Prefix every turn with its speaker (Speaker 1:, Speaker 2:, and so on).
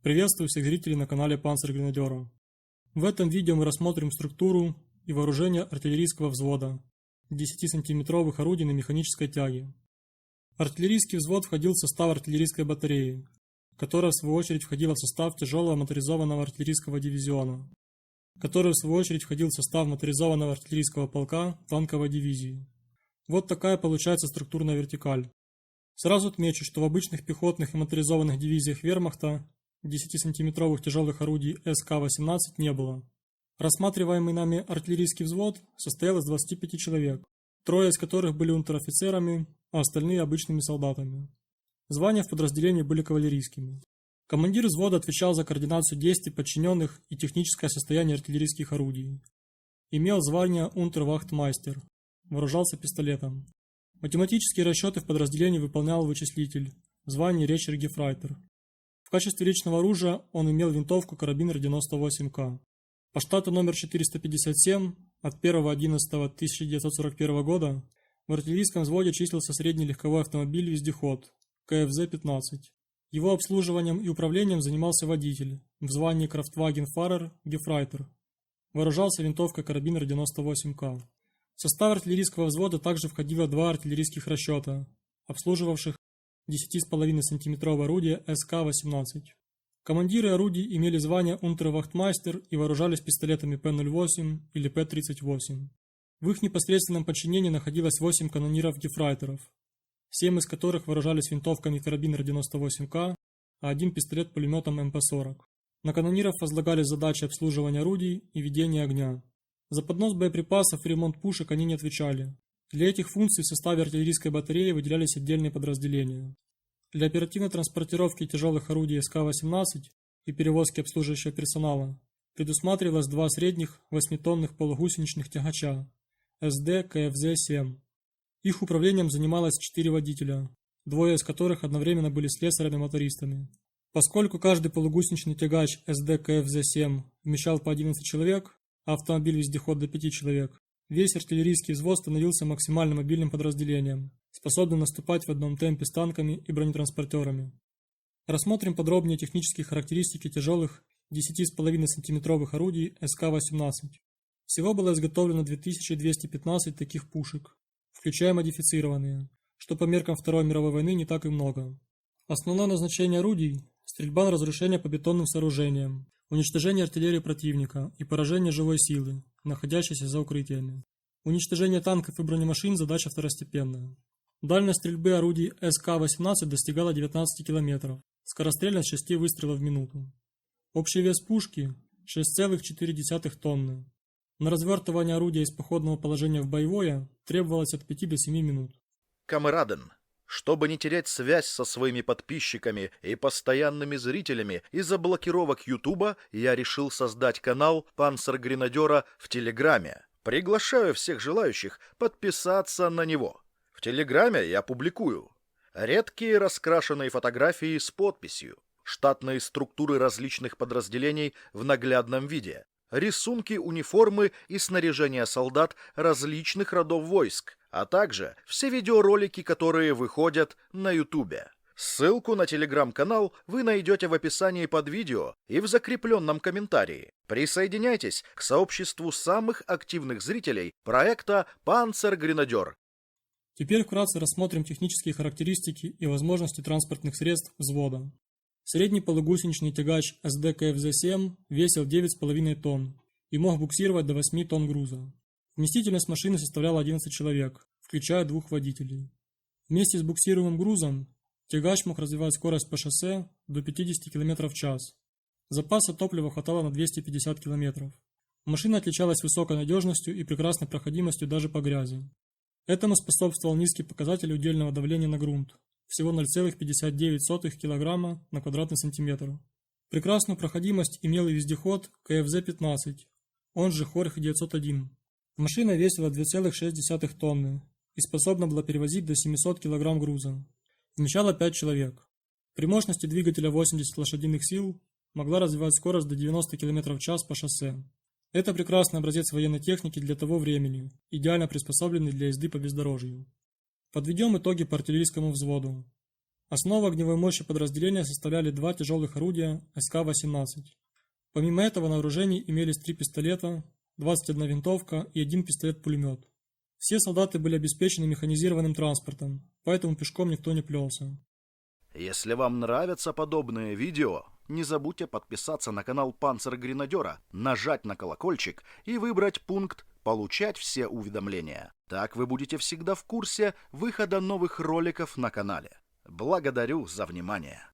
Speaker 1: Приветствую всех зрителей на канале Панцергренадера. В этом видео мы рассмотрим структуру и вооружение артиллерийского взвода 10-сантиметровых орудий на механической тяге. Артиллерийский взвод входил в состав артиллерийской батареи, которая в свою очередь входила в состав тяжелого моторизованного артиллерийского дивизиона, который в свою очередь входил в состав моторизованного артиллерийского полка танковой дивизии. Вот такая получается структурная вертикаль. Сразу отмечу, что в обычных пехотных и моторизованных дивизиях вермахта 10-сантиметровых тяжелых орудий СК-18 не было. Рассматриваемый нами артиллерийский взвод состоял из 25 человек, трое из которых были унтер-офицерами, а остальные обычными солдатами. Звания в подразделении были кавалерийскими. Командир взвода отвечал за координацию действий подчиненных и техническое состояние артиллерийских орудий. Имел звание унтер-вахтмайстер, вооружался пистолетом. Математические расчеты в подразделении выполнял вычислитель, в звании речер-гефрайтер. В качестве личного оружия он имел винтовку карабинер 98К. По штату номер 457 от 1.11.1941 года в артиллерийском взводе числился средний легковой автомобиль-вездеход КФЗ-15. Его обслуживанием и управлением занимался водитель в звании Крафтваген-фарер-гефрайтер. Вооружался винтовкой карабинер 98К. В состав артиллерийского взвода также входило два артиллерийских расчета, обслуживавших 10,5-сантиметровое орудие СК-18. Командиры орудий имели звание унтер-вахтмайстер и вооружались пистолетами П-08 или П-38. В их непосредственном подчинении находилось 8 канониров-гефрайтеров, 7 из которых вооружались винтовками карабинер 98К, а один пистолет-пулеметом МП-40. На канониров возлагались задачи обслуживания орудий и ведения огня. За поднос боеприпасов и ремонт пушек они не отвечали. Для этих функций в составе артиллерийской батареи выделялись отдельные подразделения. Для оперативной транспортировки тяжелых орудий СК-18 и перевозки обслуживающего персонала предусматривалось два средних 8-тонных полугусеничных тягача СД КФЗ-7. Их управлением занималось 4 водителя, двое из которых одновременно были слесарями-мотористами. Поскольку каждый полугусеничный тягач СД КФЗ-7 вмещал по 11 человек, а автомобиль-вездеход до 5 человек, весь артиллерийский взвод становился максимально мобильным подразделением, способным наступать в одном темпе с танками и бронетранспортерами. Рассмотрим подробнее технические характеристики тяжелых 10,5-сантиметровых орудий СК-18. Всего было изготовлено 2215 таких пушек, включая модифицированные, что по меркам Второй мировой войны не так и много. Основное назначение орудий – стрельба на разрушение по бетонным сооружениям, уничтожение артиллерии противника и поражение живой силы, находящейся за укрытиями. Уничтожение танков и бронемашин – задача второстепенная. Дальность стрельбы орудий СК-18 достигала 19 км, скорострельность 6 выстрелов в минуту. Общий вес пушки – 6,4 тонны. На развертывание орудия из походного положения в боевое требовалось от 5 до 7 минут.
Speaker 2: Камераден, чтобы не терять связь со своими подписчиками и постоянными зрителями из-за блокировок Ютуба, я решил создать канал Панцергренадера в Телеграме. Приглашаю всех желающих подписаться на него. В Телеграме я публикую редкие раскрашенные фотографии с подписью, штатные структуры различных подразделений в наглядном виде, рисунки униформы и снаряжения солдат различных родов войск, а также все видеоролики, которые выходят на Ютубе. Ссылку на телеграм-канал вы найдете в описании под видео и в закрепленном комментарии. Присоединяйтесь к сообществу самых активных зрителей проекта «Панцергренадер».
Speaker 1: Теперь вкратце рассмотрим технические характеристики и возможности транспортных средств взвода. Средний полугусеничный тягач СД КФЗ-7 весил 9,5 тонн и мог буксировать до 8 тонн груза. Вместительность машины составляла 11 человек, включая 2 водителей. Вместе с буксируемым грузом тягач мог развивать скорость по шоссе до 50 км в час. Запаса топлива хватало на 250 км. Машина отличалась высокой надежностью и прекрасной проходимостью даже по грязи. Этому способствовал низкий показатель удельного давления на грунт, всего 0,59 кг на квадратный сантиметр. Прекрасную проходимость имел и вездеход КФЗ-15, он же Хорх-901. Машина весила 2,6 тонны и способна была перевозить до 700 кг груза. Вмещала 5 человек. При мощности двигателя 80 лошадиных сил могла развивать скорость до 90 км в час по шоссе. Это прекрасный образец военной техники для того времени, идеально приспособленный для езды по бездорожью. Подведем итоги по артиллерийскому взводу. Основу огневой мощи подразделения составляли 2 тяжелых орудия СК-18. Помимо этого на вооружении имелись 3 пистолета, 21 винтовка и 1 пистолет-пулемет. Все солдаты были обеспечены механизированным транспортом, поэтому пешком никто не плелся.
Speaker 2: Если вам нравятся подобные видео, не забудьте подписаться на канал Панцергренадера, нажать на колокольчик и выбрать пункт «Получать все уведомления». Так вы будете всегда в курсе выхода новых роликов на канале. Благодарю за внимание.